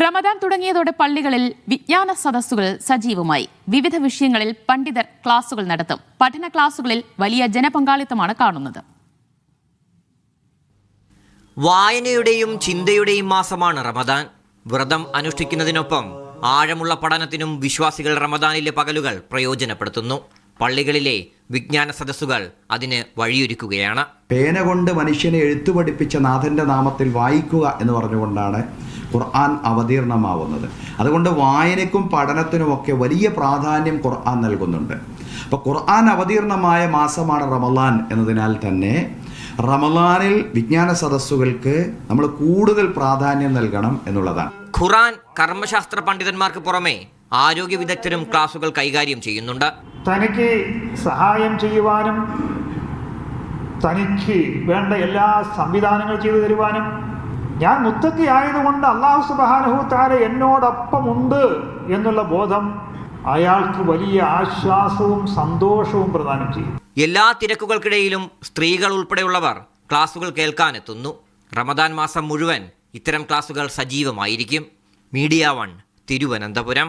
റമദാൻ തുടങ്ങിയതോടെ പള്ളികളിൽ വിജ്ഞാന സദസ്സുകൾ സജീവമായി. വിവിധ വിഷയങ്ങളിൽ പണ്ഡിതർ ക്ലാസുകൾ നടത്തും. പഠന ക്ലാസുകളിൽ വലിയ ജനപങ്കാളിത്തമാണ് കാണുന്നത്. വായനയുടെയും ചിന്തയുടെയും മാസമാണ് റമദാൻ. വ്രതം അനുഷ്ഠിക്കുന്നതിനൊപ്പം ആഴമുള്ള പഠനത്തിനും വിശ്വാസികൾ റമദാനിലെ പകലുകൾ പ്രയോജനപ്പെടുത്തുന്നു. പള്ളികളിലെ വിജ്ഞാന സദസ്സുകൾ അതിന് വഴിയൊരുക്കുകയാണ്. പേന കൊണ്ട് മനുഷ്യനെ എഴുത്തു പഠിപ്പിച്ച നാഥന്റെ നാമത്തിൽ വായിക്കുക എന്ന് പറഞ്ഞുകൊണ്ടാണ് ഖുർആൻ അവതീർണമാവുന്നത്. അതുകൊണ്ട് വായനയ്ക്കും പഠനത്തിനുമൊക്കെ വലിയ പ്രാധാന്യം ഖുർആൻ നൽകുന്നുണ്ട്. അപ്പോൾ ഖുർആൻ അവതീർണമായ മാസമാണ് റമദാൻ എന്നതിനാൽ തന്നെ റമദാനിൽ വിജ്ഞാന സദസ്സുകൾക്ക് നമ്മൾ കൂടുതൽ പ്രാധാന്യം നൽകണം എന്നുള്ളതാണ്. ഖുർആൻ കർമ്മശാസ്ത്ര പണ്ഡിതന്മാർക്ക് പുറമെ ആരോഗ്യ വിദഗ്ധരും ക്ലാസുകൾ കൈകാര്യം ചെയ്യുന്നുണ്ട്. തനിക്ക് സഹായം ചെയ്യുവാനും തനിക്ക് വേണ്ട എല്ലാ സംവിധാനങ്ങൾ ചെയ്തു തരുവാനും ഞാൻ മുത്തഖി ആയതുകൊണ്ട് അല്ലാഹു സുബ്ഹാനഹു തആല എന്നോടൊപ്പമുണ്ട് എന്നുള്ള ബോധം അയാൾക്ക് വലിയ ആശ്വാസവും സന്തോഷവും പ്രദാനം ചെയ്യും. എല്ലാ തിരക്കുകൾക്കിടയിലും സ്ത്രീകൾ ഉൾപ്പെടെയുള്ളവർ ക്ലാസുകൾ കേൾക്കാനെത്തുന്നു. റമദാൻ മാസം മുഴുവൻ ഇത്തരം ക്ലാസുകൾ സജീവമായിരിക്കും. മീഡിയ 1 തിരുവനന്തപുരം.